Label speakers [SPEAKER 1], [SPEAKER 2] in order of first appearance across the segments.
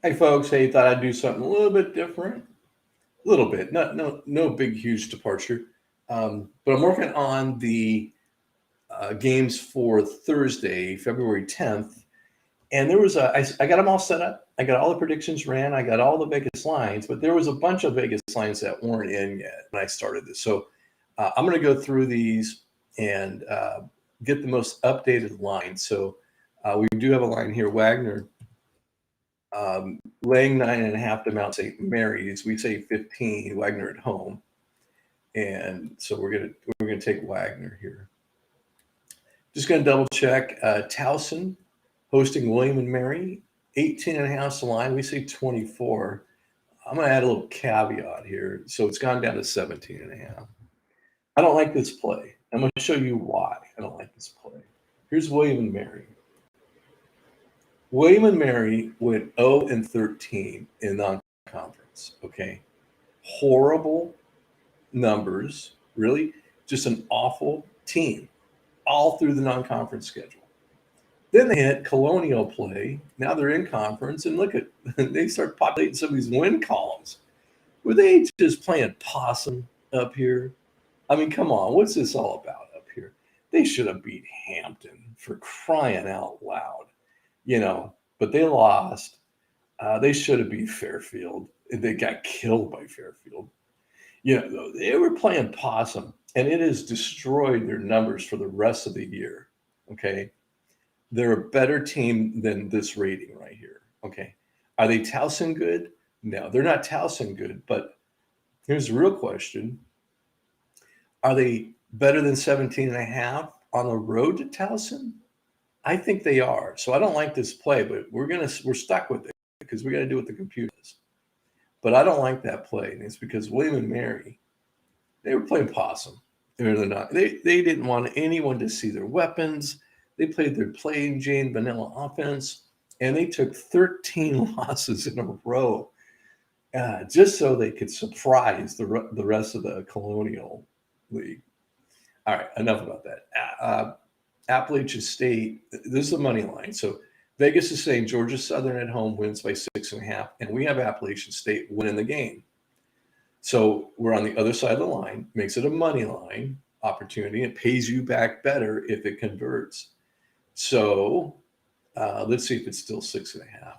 [SPEAKER 1] Hey folks, hey, thought I'd do something a little bit different. A little bit, not no big huge departure. But I'm working on the games for Thursday, February 10th, and there was I got them all set up. I got all the predictions ran. I got all the Vegas lines, but there was a bunch of Vegas lines that weren't in yet when I started this. So I'm going to go through these and get the most updated line. So we do have a line here, Wagner laying 9.5 to Mount St. Mary's. We say 15. Wagner at home, and so we're gonna take Wagner here. Just gonna double check. Towson hosting William and Mary, 18.5 the line. We say 24. I'm gonna add a little caveat here. So it's gone down to 17.5. I don't like this play. I'm gonna show you why I don't like this play. Here's William and Mary. William and Mary went 0 and 13 in non-conference. Okay, horrible numbers. Really, just an awful team all through the non-conference schedule. Then they hit Colonial play. Now they're in conference, and look at they start populating some of these win columns. Were they just playing possum up here? I mean, come on, what's this all about up here? They should have beat Hampton for crying out loud, you know, but they lost. They should have beat Fairfield. They got killed by Fairfield. You know, they were playing possum, and it has destroyed their numbers for the rest of the year. Okay. They're a better team than this rating right here. Okay. Are they Towson good? No, they're not Towson good. But here's the real question. Are they better than 17 and a half on the road to Towson? I think they are. So I don't like this play, but we're stuck with it because we got to do what the computer does. But I don't like that play, and it's because William and Mary, they were playing possum. They're not. They didn't want anyone to see their weapons. They played their plain Jane vanilla offense, and they took 13 losses in a row just so they could surprise the rest of the Colonial League. All right, enough about that. Appalachian State, this is the money line. So Vegas is saying Georgia Southern at home wins by 6.5, and we have Appalachian State winning the game. So we're on the other side of the line, makes it a money line opportunity. It pays you back better if it converts. So let's see if it's still 6.5.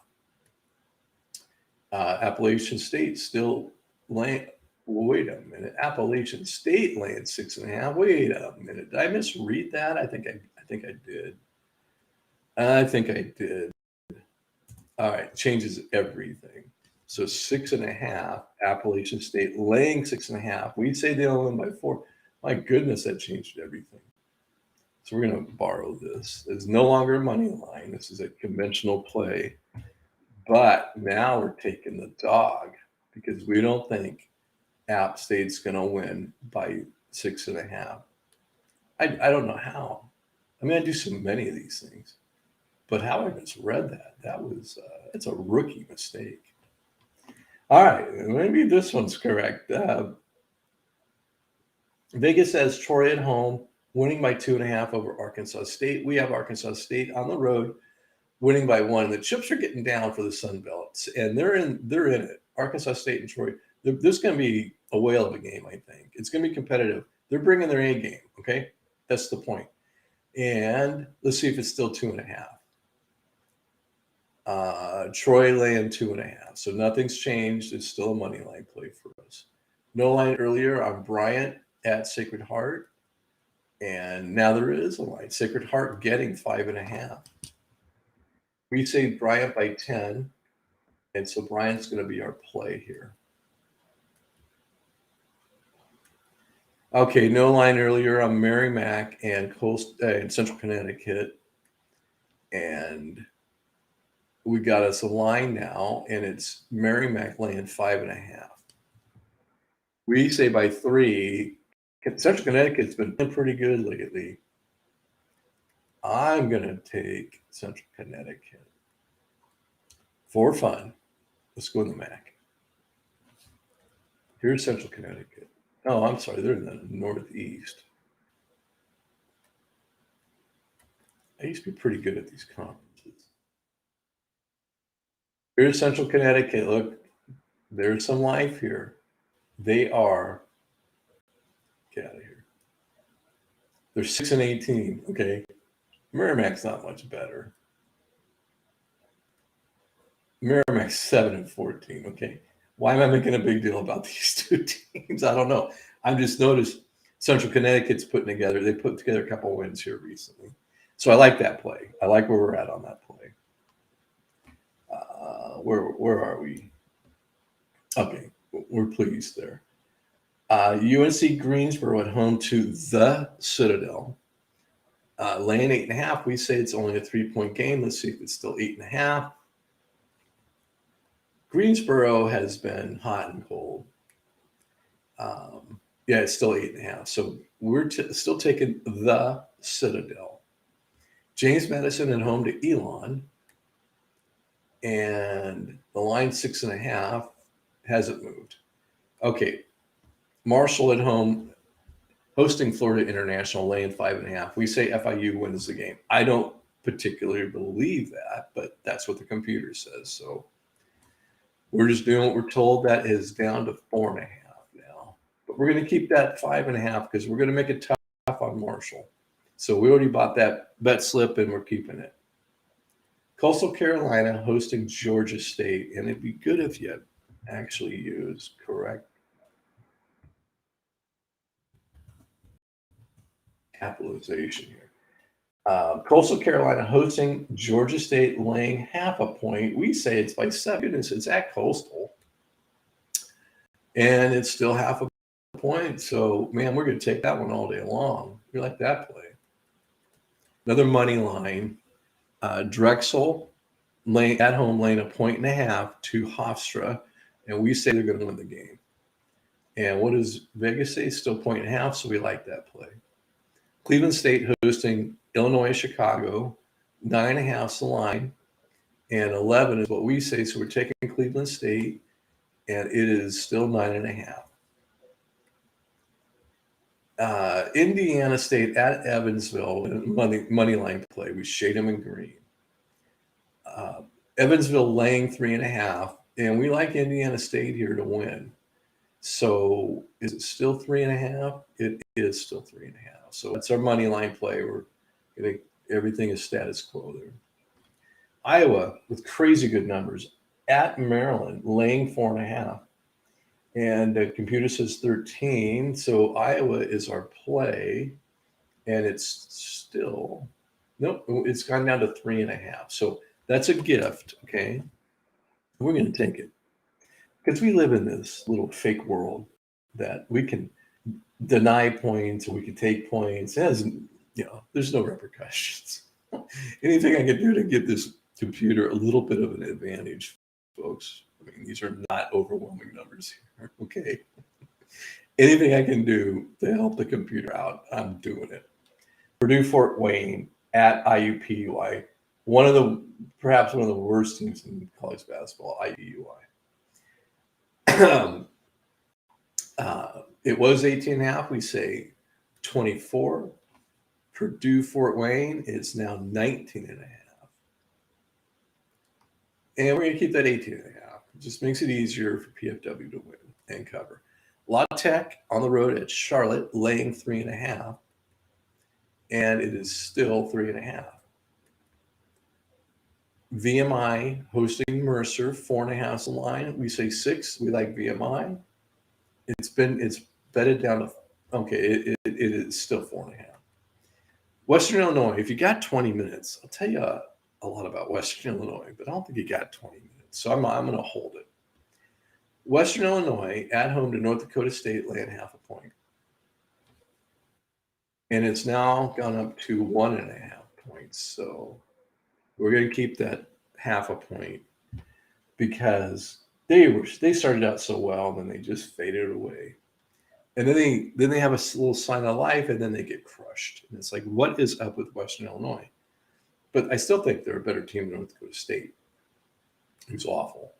[SPEAKER 1] Appalachian State still laying. Wait a minute. Appalachian State laying 6.5. Wait a minute. Did I misread that? I think I did. I think I did. All right, changes everything. So 6.5. Appalachian State laying 6.5. We'd say they only win by 4. My goodness, that changed everything. So we're going to borrow this. It's no longer a money line. This is a conventional play. But now we're taking the dog because we don't think App State's going to win by 6.5. I don't know how. I mean, I do so many of these things, but how I misread that was it's a rookie mistake. All right, maybe this one's correct. Vegas has Troy at home, winning by 2.5 over Arkansas State. We have Arkansas State on the road, winning by 1. The chips are getting down for the Sun Belts, and they're in it. Arkansas State and Troy. This is going to be a whale of a game, I think. It's going to be competitive. They're bringing their A game, okay? That's the point. And let's see if it's still 2.5. Troy laying 2.5. So nothing's changed. It's still a money line play for us. No line earlier on Bryant at Sacred Heart. And now there is a line. Sacred Heart getting 5.5. We say Bryant by 10. And so Bryant's going to be our play here. Okay, no line earlier on Merrimack and Central Connecticut. And we got us a line now, and it's Merrimack laying 5.5. We say by 3. Central Connecticut's been pretty good lately. I'm going to take Central Connecticut for fun. Let's go in the MAC. Here's Central Connecticut. Oh, I'm sorry, they're in the Northeast. I used to be pretty good at these conferences. Here's Central Connecticut. Look, there's some life here. They are, get out of here. They're 6-18. Okay. Merrimack's not much better. Merrimack's 7-14. Okay. Why am I making a big deal about these two teams? I don't know. I've just noticed Central Connecticut's they put together a couple wins here recently. So I like that play. I like where we're at on that play. Where are we? Okay, we're pleased there. UNC Greensboro at home to the Citadel. Laying 8.5. We say it's only a 3-point game. Let's see if it's still 8.5. Greensboro has been hot and cold. Yeah, it's still 8.5. So we're still taking the Citadel. James Madison at home to Elon. And the line 6.5 hasn't moved. Okay. Marshall at home hosting Florida International, laying 5.5. We say FIU wins the game. I don't particularly believe that, but that's what the computer says. So we're just doing what we're told. That is down to 4.5 now. But we're going to keep that 5.5 because we're going to make it tough on Marshall. So we already bought that bet slip and we're keeping it. Coastal Carolina hosting Georgia State. And it'd be good if you actually use correct capitalization here. Coastal Carolina hosting Georgia State, laying 0.5 point. We say it's by 7. Goodness, it's at Coastal. And it's still 0.5 point. So, man, we're going to take that one all day long. We like that play. Another money line. Drexel at home laying 1.5 to Hofstra. And we say they're going to win the game. And what does Vegas say? Still 1.5. So we like that play. Cleveland State hosting Illinois, Chicago, 9.5's the line, and 11 is what we say. So we're taking Cleveland State, and it is still 9.5. Indiana State at Evansville, money line play. We shade them in green. Evansville laying 3.5, and we like Indiana State here to win. So is it still 3.5? It is still 3.5. So that's our money line play. We're getting everything is status quo there. Iowa with crazy good numbers at Maryland, laying 4.5. And the computer says 13. So Iowa is our play. And it's still, nope, it's gone down to 3.5. So that's a gift. Okay. We're going to take it. Because we live in this little fake world that we can deny points or we can take points. It has, there's no repercussions. Anything I can do to give this computer a little bit of an advantage, folks. I mean, these are not overwhelming numbers here. Okay. Anything I can do to help the computer out, I'm doing it. Purdue Fort Wayne at IUPUI. Perhaps one of the worst teams in college basketball, IUPUI. It was 18.5. We say 24. Purdue Fort Wayne is now 19.5. And we're going to keep that 18.5. It just makes it easier for PFW to win and cover. La Tech on the road at Charlotte, laying 3.5. And it is still 3.5. VMI hosting Mercer, 4.5's the line. We say 6. We like VMI. It's bedded down to, okay, it is still 4.5. Western Illinois, if you got 20 minutes, I'll tell you a lot about Western Illinois, but I don't think you got 20 minutes. So I'm going to hold it. Western Illinois at home to North Dakota State, laying 0.5 point. And it's now gone up to 1.5 points. So we're going to keep that 0.5 point because they started out so well, and then they just faded away. And then they have a little sign of life, and then they get crushed. And it's like, what is up with Western Illinois? But I still think they're a better team than North Dakota State, who's awful.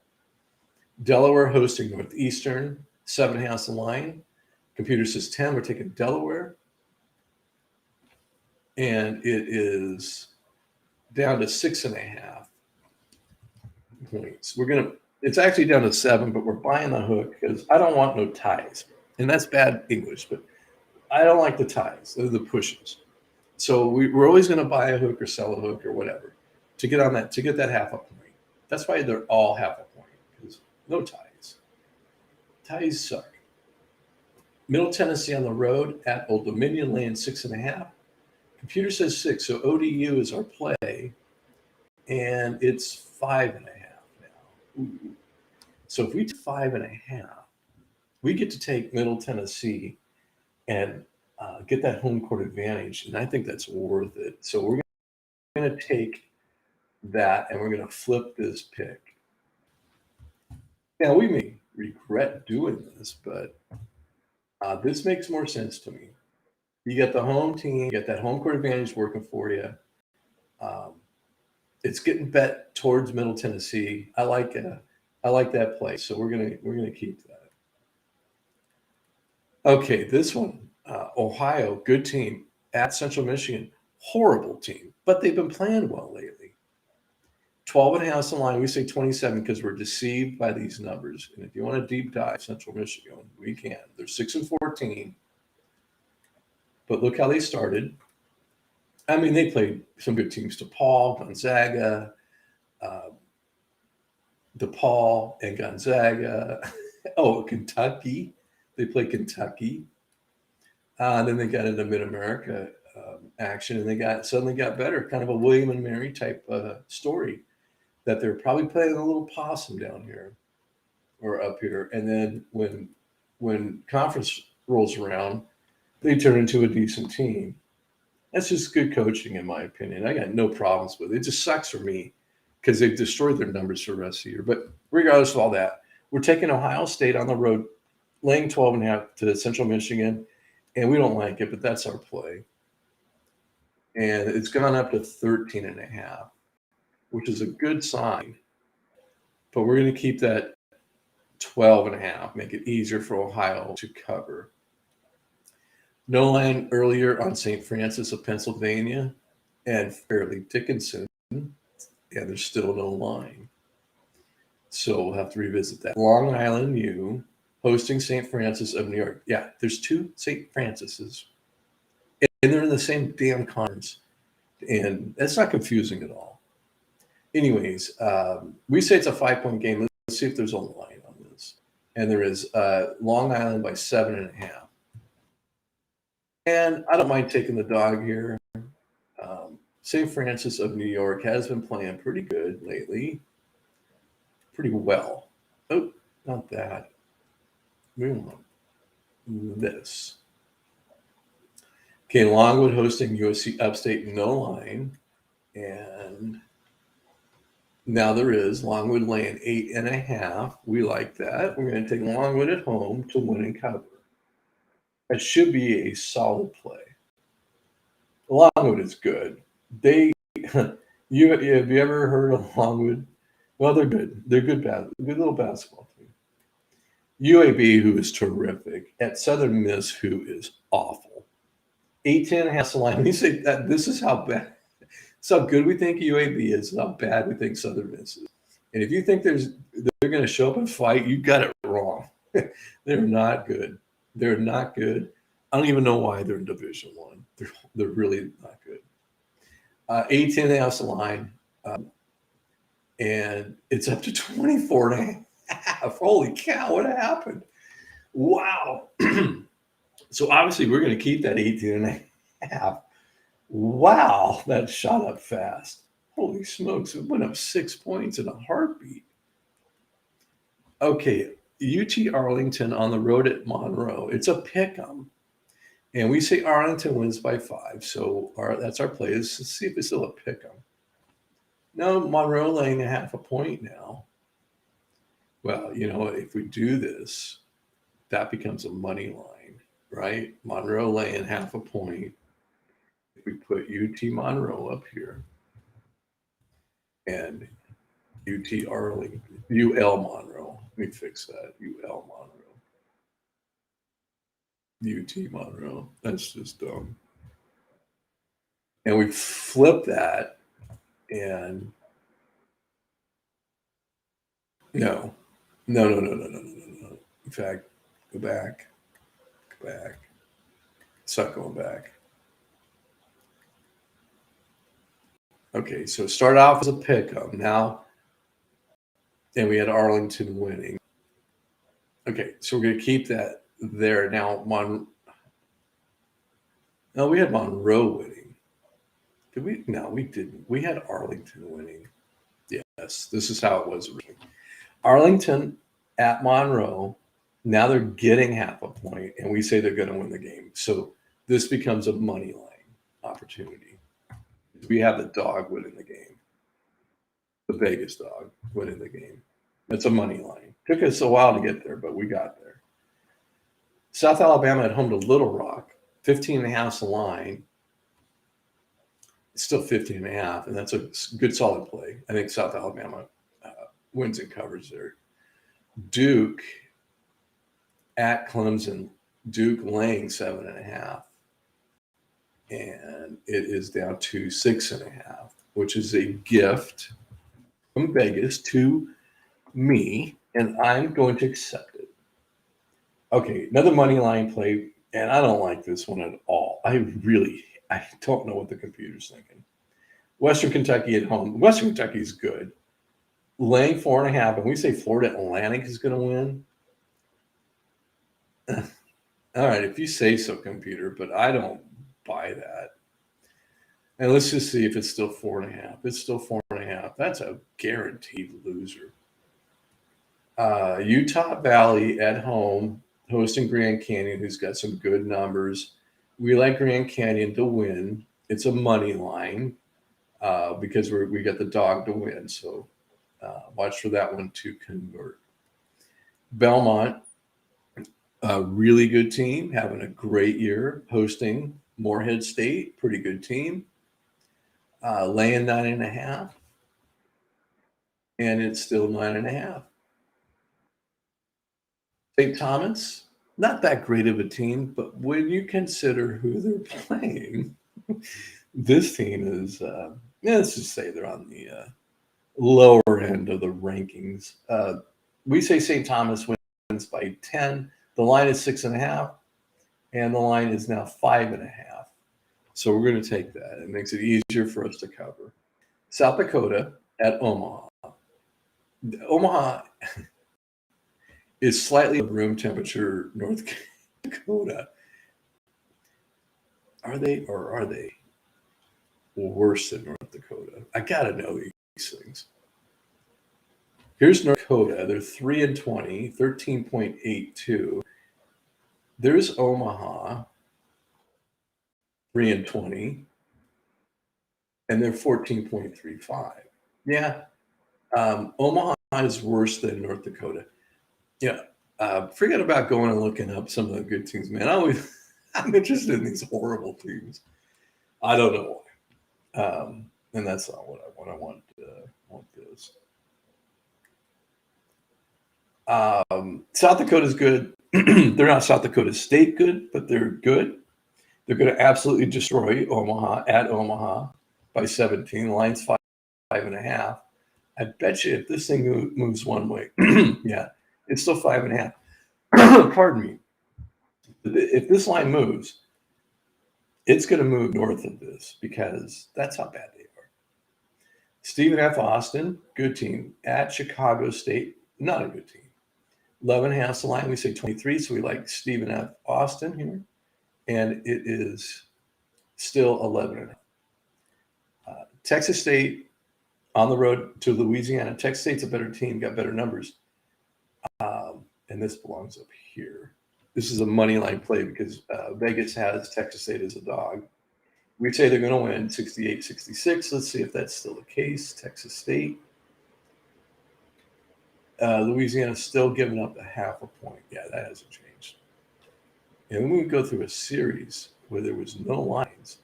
[SPEAKER 1] Delaware hosting Northeastern, 7.5's the line. Computer says 10. We're taking Delaware. And it is down to 6.5. points. It's actually down to 7, but we're buying the hook because I don't want no ties. And that's bad English, but I don't like the ties. They're the pushes. So we're always going to buy a hook or sell a hook or whatever to get on that, to get that half a point. That's why they're all half a point, because no ties. Ties suck. Middle Tennessee on the road at Old Dominion, laying 6.5. Computer says 6, so ODU is our play, and it's 5.5 now. Ooh. So if we take 5.5, we get to take Middle Tennessee and get that home court advantage, and I think that's worth it. So we're going to take that, and we're going to flip this pick. Now, we may regret doing this, but this makes more sense to me. You get the home team, you get that home court advantage working for you. It's getting bet towards Middle Tennessee. I like that play, so we're gonna keep that. Okay, this one, Ohio, good team at Central Michigan, horrible team, but they've been playing well lately. 12.5 is the line. We say 27 because we're deceived by these numbers. And if you want to deep dive Central Michigan, we can. They're 6-14, but look how they started. I mean, they played some good teams: DePaul, Gonzaga, DePaul and Gonzaga. Oh, Kentucky. They played Kentucky. Then they got into Mid-America action, and they suddenly got better. Kind of a William and Mary type story, that they're probably playing a little possum down here or up here. And then when conference rolls around, they turn into a decent team. That's just good coaching, in my opinion. I got no problems with it. It just sucks for me because they've destroyed their numbers for the rest of the year. But regardless of all that, we're taking Ohio State on the road, laying 12.5 to Central Michigan, and we don't like it, but that's our play. And it's gone up to 13.5, which is a good sign. But we're going to keep that 12.5, make it easier for Ohio to cover. No line earlier on St. Francis of Pennsylvania and Fairleigh Dickinson, and there's still no line. So we'll have to revisit that. Long Island U hosting St. Francis of New York. Yeah, there's 2 St. Francis's, and they're in the same damn conference. And that's not confusing at all. Anyways, we say it's a 5-point game. Let's see if there's a line on this. And there is Long Island by 7.5. And I don't mind taking the dog here. St. Francis of New York has been playing pretty good lately. Pretty well. Oh, not that. We want this. Okay, Longwood hosting USC Upstate, no line. And now there is Longwood laying 8.5. We like that. We're going to take Longwood at home to win and cover. That should be a solid play. Longwood is good. Have you ever heard of Longwood? Well, they're good. They're good little basketball team. UAB, who is terrific, at Southern Miss, who is awful. 18.5 the line. We say that this is how bad. So how good we think UAB is, how bad we think Southern Miss is. And if you think they're going to show up and fight, you got it wrong. They're not good. They're not good. I don't even know why they're in Division One. They're really not good. 18.5 the line, and it's up to 24.5. Holy cow! What happened? Wow. So obviously we're going to keep that 18.5. Wow, that shot up fast. Holy smokes, it went up 6 points in a heartbeat. Okay, UT Arlington on the road at Monroe. It's a pick'em. And we say Arlington wins by 5. So that's our play. Let's see if it's still a pick'em. No, Monroe laying 0.5 point now. Well, if we do this, that becomes a money line, right? Monroe laying 0.5 point. If we put UT Monroe up here and UT Arlington, UL Monroe. Let me fix that. UL Monroe. UT Monroe. That's just dumb. And we flip that, and No, no, no, no, no, no, no, no, no. In fact, go back, go back. It's not going back. Okay, so start off as a pick-up now, and we had Arlington winning. Okay, so we're going to keep that there. Now, no, we had Monroe winning. Did we? No, we didn't. We had Arlington winning. Yes, this is how it was originally. Arlington at Monroe. Now they're getting half a point, and we say they're going to win the game. So this becomes a money line opportunity. We have the dog winning the game, the Vegas dog winning the game. It's a money line. Took us a while to get there, but we got there. South Alabama at home to Little Rock, 15 and a half is the line. It's still 15 and a half, and that's a good solid play. I think South Alabama wins and covers there. Duke at Clemson, Duke laying 7.5, and it is down to 6.5, which is a gift from Vegas to me, and I'm going to accept it. Okay, another money line play, and I don't like this one at all. I don't know what the computer's thinking. Western Kentucky at home. Western Kentucky is good. Laying 4.5, and we say Florida Atlantic is going to win. All right, if you say so, computer, but I don't buy that. And let's just see if it's still 4.5. It's still 4.5. That's a guaranteed loser. Utah Valley at home, hosting Grand Canyon, who's got some good numbers. We like Grand Canyon to win. It's a money line because we got the dog to win. So watch for that one to convert. Belmont, a really good team, having a great year, hosting Morehead State, pretty good team. Laying 9.5, and it's still 9.5. St. Thomas, not that great of a team, but when you consider who they're playing, this team is, let's just say they're on the lower end of the rankings. We say St. Thomas wins by 10. The line is 6.5, and the line is now 5.5. So we're going to take that. It makes it easier for us to cover. South Dakota at Omaha. Omaha is slightly room temperature North Dakota. Are they worse than North Dakota? I got to know these things. Here's North Dakota. They're 3-20, 13.82. There's Omaha, 3-20, and they're 14.35. Yeah, Omaha is worse than North Dakota. Yeah, forget about going and looking up some of the good teams, man. I'm interested in these horrible teams. I don't know why, and that's not what I want. I want this. South Dakota's good. They're not South Dakota State good, but they're good. They're going to absolutely destroy Omaha at Omaha by 17. The line's 5.5. I bet you if this thing moves one way, yeah, it's still 5.5. Pardon me. If this line moves, it's going to move north of this because that's how bad they are. Stephen F. Austin, good team. At Chicago State, not a good team. 11.5 the line. We say 23, so we like Stephen F. Austin here. And it is still 11.5. Texas State on the road to Louisiana. Texas State's a better team, got better numbers. And this belongs up here. This is a money line play because Vegas has Texas State as a dog. We'd say they're going to win 68-66. Let's see if that's still the case. Texas State. Louisiana's still giving up a half a point. Yeah, that hasn't changed. And then we go through a series where there was no lines.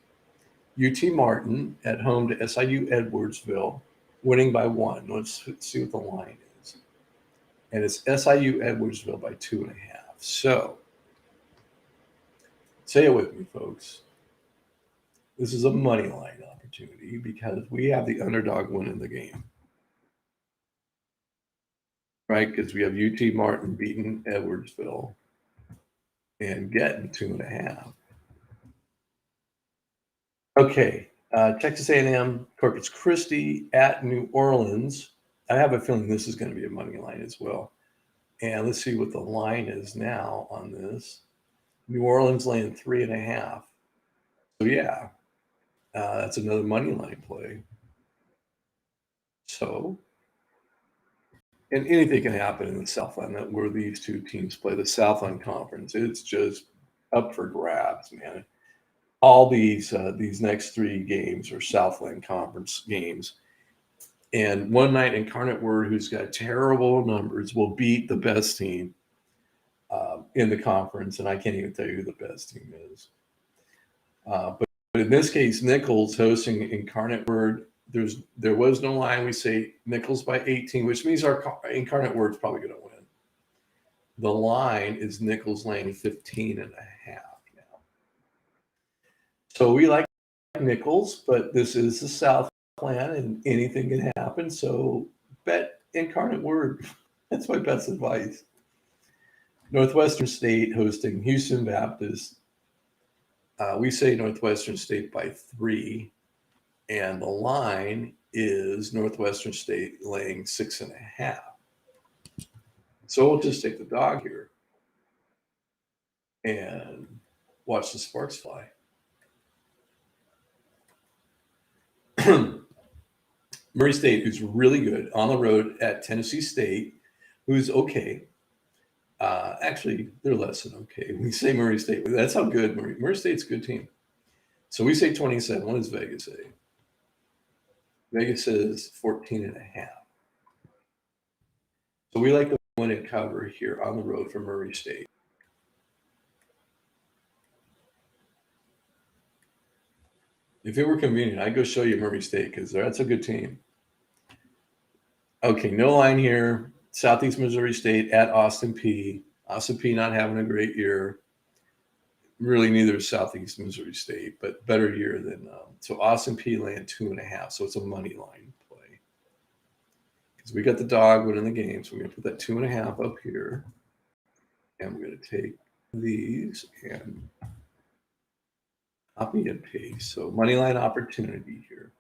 [SPEAKER 1] UT Martin at home to SIU Edwardsville, winning by 1. Let's see what the line is. And it's SIU Edwardsville by 2.5. So, say it with me, folks. This is a money line opportunity because we have the underdog winning the game. right? Because we have UT Martin beating Edwardsville and getting 2.5. Okay, Texas A&M, Corpus Christi at New Orleans. I have a feeling this is going to be a money line as well. And let's see what the line is now on this. New Orleans laying 3.5. So yeah, that's another money line play. So, and anything can happen in the Southland where these two teams play the Southland Conference. It's just up for grabs, man. All these next three games are Southland Conference games. And one night, Incarnate Word, who's got terrible numbers, will beat the best team in the conference. And I can't even tell you who the best team is. But in this case, Nichols hosting Incarnate Word. There was no line. We say Nichols by 18, which means our Incarnate Word's probably going to win. The line is Nichols laying 15.5 now. So we like Nichols, but this is the Southland and anything can happen. So bet Incarnate Word. That's my best advice. Northwestern State hosting Houston Baptist. We say Northwestern State by 3, and the line is Northwestern State laying 6.5. So we'll just take the dog here and watch the sparks fly. Murray State, who's really good on the road at Tennessee State, who's okay. Actually, they're less than okay. We say Murray State. That's how good Murray State's a good team. So we say 27. What does Vegas say? Vegas says 14.5. So we like the win and cover here on the road for Murray State. If it were convenient, I'd go show you Murray State because that's a good team. Okay, no line here. Southeast Missouri State at Austin Peay. Austin Peay not having a great year. Really, neither is Southeast Missouri State, but better year than so Austin Peay laying 2.5. So it's a money line play because we got the dog winning the game. So we're gonna put that 2.5 up here, and we're gonna take these and copy and paste. So money line opportunity here.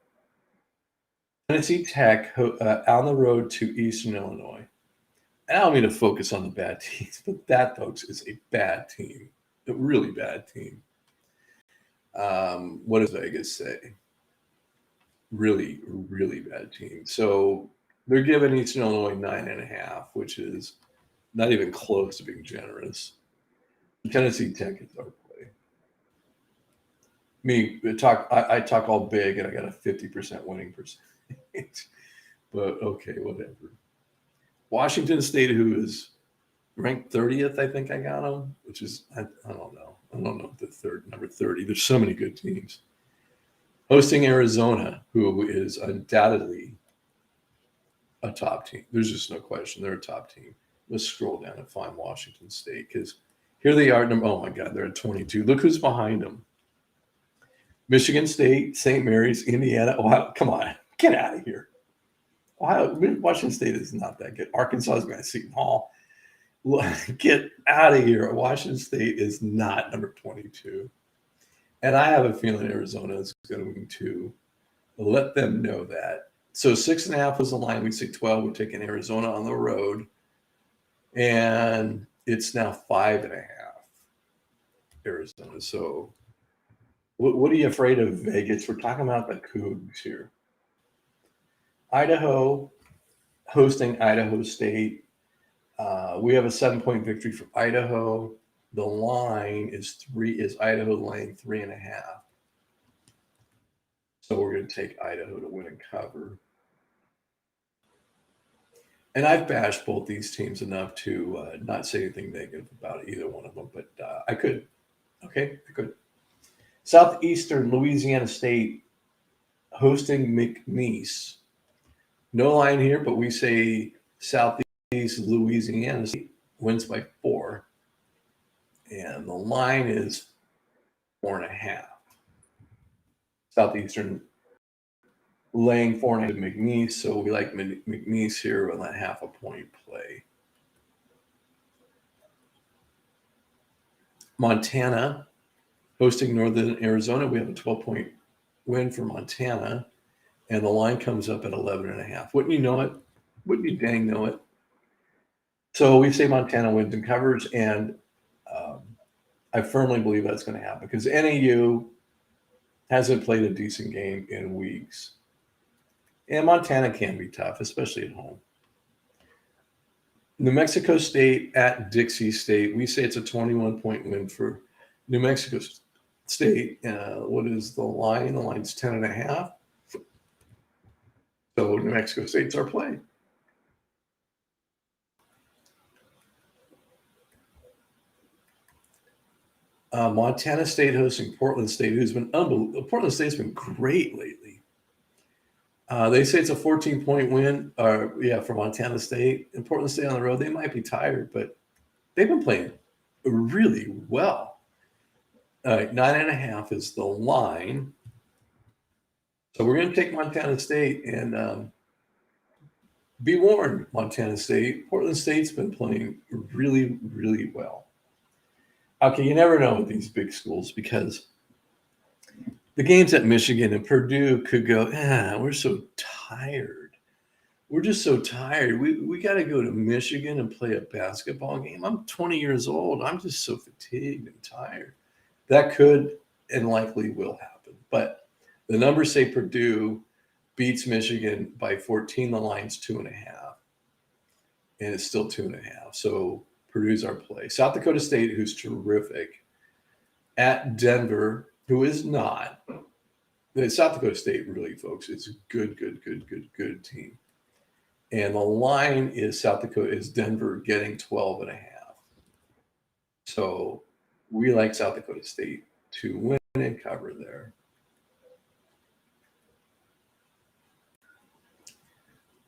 [SPEAKER 1] Tennessee Tech on the road to Eastern Illinois. I don't mean to focus on the bad teams, but that, folks, is a bad team, a really bad team. What does Vegas say? Really, really bad team. So they're giving Eastern Illinois 9.5, which is not even close to being generous. Tennessee Tech is our play. I talk all big, and I got a 50% winning percentage. But okay, whatever. Washington State, who is ranked 30th, I think I got them, which is, I don't know. I don't know the number 30. There's so many good teams. Hosting Arizona, who is undoubtedly a top team. There's just no question. They're a top team. Let's scroll down and find Washington State because here they are. Oh, my God, they're at 22. Look who's behind them. Michigan State, St. Mary's, Indiana. Ohio. Come on. Get out of here. Washington State is not that good. Arkansas is going to Seton Hall. Get out of here. Washington State is not number 22. And I have a feeling Arizona is going to let them know that. So 6.5 was the line. We say 12. We're taking Arizona on the road. And it's now 5.5. Arizona. So what are you afraid of, Vegas? We're talking about the Cougs here. Idaho hosting Idaho State. We have a 7-point victory for Idaho. The line is Idaho laying 3.5. So we're going to take Idaho to win and cover. And I've bashed both these teams enough to not say anything negative about either one of them, but I could. Okay, I could. Southeastern Louisiana State hosting McNeese. No line here, but we say Southeast Louisiana State wins by 4. And the line is 4.5. Southeastern laying 4.5 McNeese, so we like McNeese here on that half a point play. Montana hosting Northern Arizona. We have a 12-point win for Montana, and the line comes up at 11.5. Wouldn't you know it? Wouldn't you dang know it? So we say Montana wins and covers, and um, I firmly believe that's going to happen because NAU hasn't played a decent game in weeks. And Montana can be tough, especially at home. New Mexico State at Dixie State. We say it's a 21-point win for New Mexico State. What is the line? The line's 10.5. So New Mexico State's our play. Montana State hosting Portland State, who's been unbelievable. Portland State's been great lately. They say it's a 14-point win, for Montana State. And Portland State on the road, they might be tired, but they've been playing really well. 9.5 is the line. So we're going to take Montana State, and be warned, Montana State. Portland State's been playing really, really well. Okay, you never know with these big schools because the games at Michigan and Purdue could go, we're so tired. We're just so tired. We got to go to Michigan and play a basketball game. I'm 20 years old. I'm just so fatigued and tired. That could and likely will happen. But the numbers say Purdue beats Michigan by 14. The line's 2.5. And it's still 2.5. So Purdue's our play. South Dakota State, who's terrific, at Denver, who is not. South Dakota State, really, folks, is a good team. And the line is Denver getting 12.5. So we like South Dakota State to win and cover there.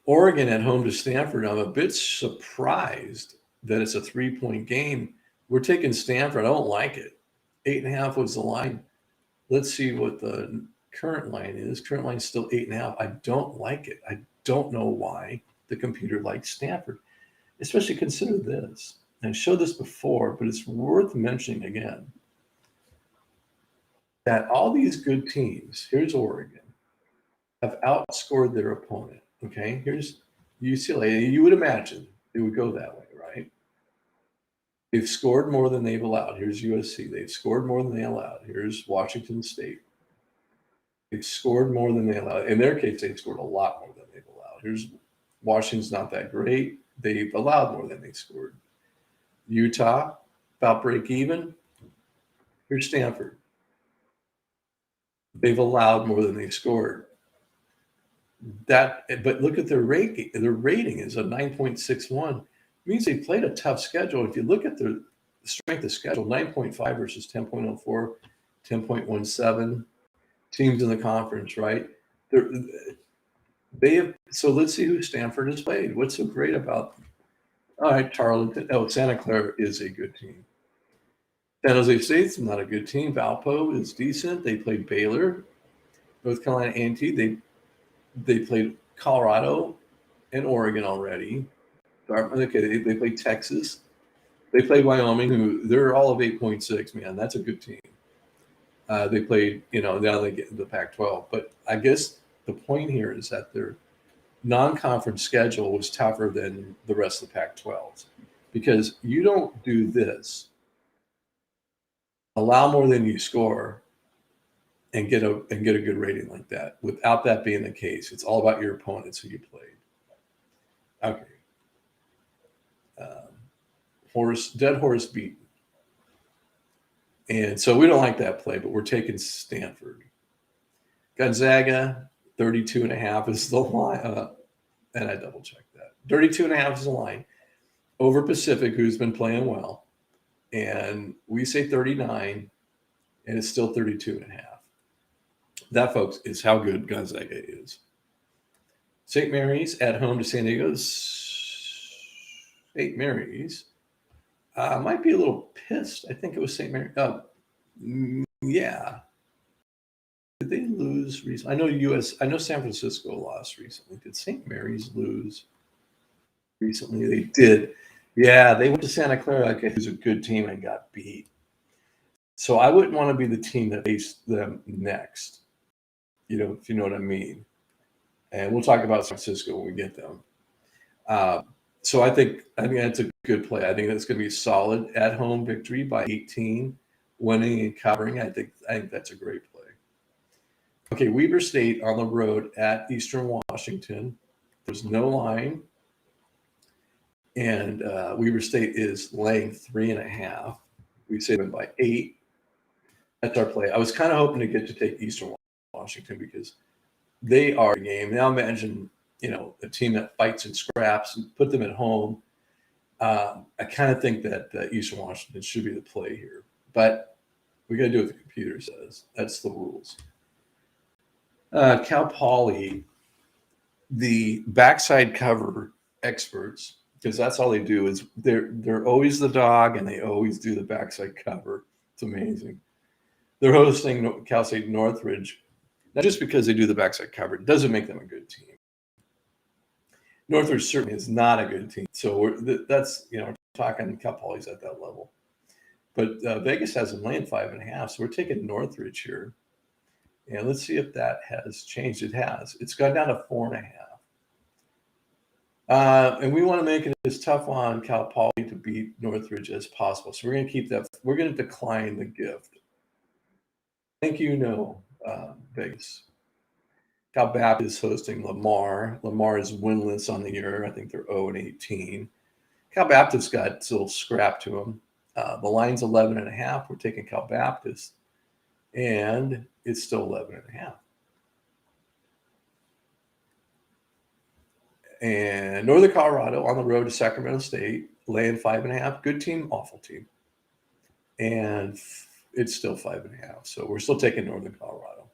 [SPEAKER 1] Oregon at home to Stanford. I'm a bit surprised that it's a 3-point game. We're taking Stanford. I don't like it. 8.5 was the line. Let's see what the current line is. Current line is still 8.5. I don't like it. I don't know why the computer likes Stanford. Especially consider this. I showed this before, but it's worth mentioning again. That all these good teams, here's Oregon, have outscored their opponent. Okay, here's UCLA. You would imagine it would go that way, right? They've scored more than they've allowed. Here's USC. They've scored more than they allowed. Here's Washington State. They've scored more than they allowed. In their case, they've scored a lot more than they've allowed. Here's Washington's not that great. They've allowed more than they scored. Utah, about break even. Here's Stanford. They've allowed more than they've scored. But look at their rating. Their rating is a 9.61. It means they played a tough schedule. If you look at the strength of schedule, 9.5 versus 10.04, 10.17 teams in the conference, right? They have. So let's see who Stanford has played. What's so great about them? All right, Tarleton. Oh, Santa Clara is a good team. San Jose State's not a good team. Valpo is decent. They played Baylor, North Carolina A&T. They played Colorado and Oregon already. Okay, they played Texas. They played Wyoming, who they're all of 8.6. Man, that's a good team. They played, now they get the Pac-12. But I guess the point here is that their non-conference schedule was tougher than the rest of the Pac-12s because you don't do this, allow more than you score, and get a good rating like that without that being the case. It's all about your opponents who you played. Okay. Dead horse beaten. And so we don't like that play, but we're taking Stanford. Gonzaga, 32.5 is the line. And I double checked that. 32.5 is the line. Over Pacific, who's been playing well. And we say 39, and it's still 32.5. That, folks, is how good Gonzaga is. St. Mary's at home to San Diego. St. Mary's might be a little pissed. I think it was St. Mary. Yeah. Did they lose recently? I know San Francisco lost recently. Did St. Mary's lose recently? They did. Yeah, they went to Santa Clara, okay, who's a good team, and got beat. So I wouldn't want to be the team that faced them next, if you know what I mean. And we'll talk about San Francisco when we get them. Uh, so I think that's a good play. I think that's going to be a solid at home victory by 18, winning and covering. I think that's a great play. Okay, Weber State on the road at Eastern Washington. There's no line, and Weber State is laying 3.5. We say them by 8. That's our play. I was kind of hoping to get to take Eastern Washington because they are a game. Now imagine, a team that fights and scraps and put them at home. I kind of think that Eastern Washington should be the play here. But we got to do what the computer says. That's the rules. Cal Poly, the backside cover experts, because that's all they do is they're always the dog and they always do the backside cover. It's amazing. They're hosting Cal State Northridge. Not just because they do the backside cover, it doesn't make them a good team. Northridge certainly is not a good team. So we're talking Cal Poly's at that level. But Vegas has them laying 5.5, so we're taking Northridge here. And let's see if that has changed. It has. It's gone down to 4.5. And we want to make it as tough on Cal Poly to beat Northridge as possible. So we're going to keep that. We're going to decline the gift. Thank you, Vegas. Cal Baptist hosting Lamar. Lamar is winless on the year. I think they're 0-18. Cal Baptist got a little scrap to them. The line's 11.5. We're taking Cal Baptist, and it's still 11.5. And Northern Colorado on the road to Sacramento State, laying 5.5. Good team, awful team. And it's still 5.5. So we're still taking Northern Colorado.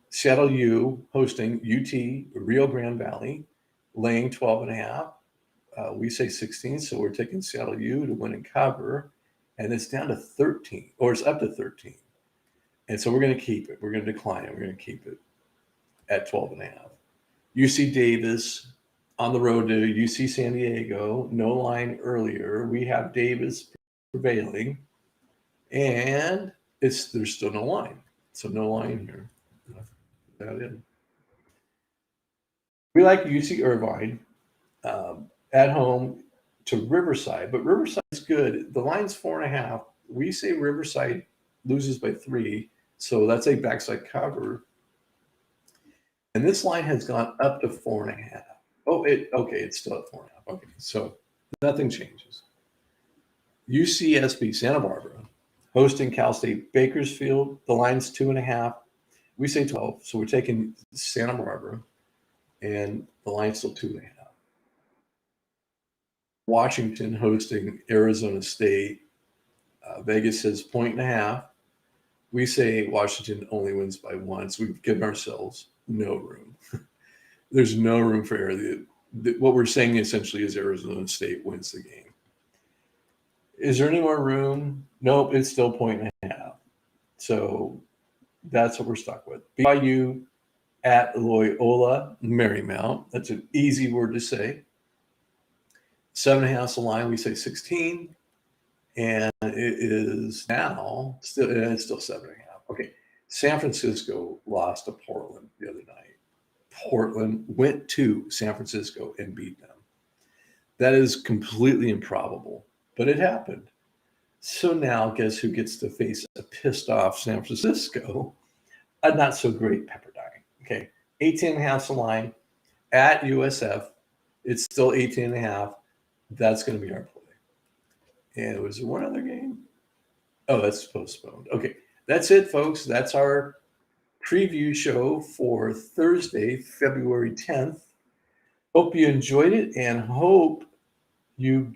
[SPEAKER 1] Seattle U hosting UT Rio Grande Valley, laying 12.5. We say 16, so we're taking Seattle U to win and cover. And it's down to 13, or it's up to 13. And so we're going to keep it. We're going to decline it. We're going to keep it at 12.5. UC Davis on the road to UC San Diego. No line earlier. We have Davis prevailing. And there's still no line. So no line here. That in. We like UC Irvine at home to Riverside, but Riverside's good. The line's 4.5. We say Riverside loses by 3, so that's a backside cover. And this line has gone up to 4.5. It's still at 4.5. Okay, so nothing changes. UCSB Santa Barbara hosting Cal State Bakersfield. The line's 2.5. We say 12, so we're taking Santa Barbara, and the line's still 2.5. Washington hosting Arizona State. Vegas says 1.5. We say Washington only wins by 1, so we've given ourselves no room. There's no room for error. What we're saying essentially is Arizona State wins the game. Is there any more room? Nope, it's still 1.5. So that's what we're stuck with. BYU at Loyola Marymount. That's an easy word to say. 7.5 is the line. We say 16. And it is now it's still 7.5. Okay. San Francisco lost to Portland the other night. Portland went to San Francisco and beat them. That is completely improbable, but it happened. So now guess who gets to face a pissed off San Francisco? A not so great Pepperdine. Okay. 18.5 is the line at USF. It's still 18.5. That's going to be our play. And was there one other game? Oh, that's postponed. Okay. That's it, folks. That's our preview show for Thursday, February 10th. Hope you enjoyed it and hope you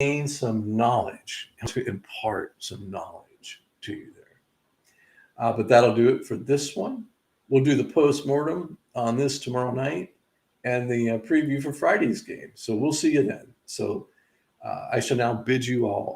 [SPEAKER 1] gain some knowledge, to impart some knowledge to you there. But that'll do it for this one. We'll do the post-mortem on this tomorrow night and the preview for Friday's game. So we'll see you then. So I shall now bid you all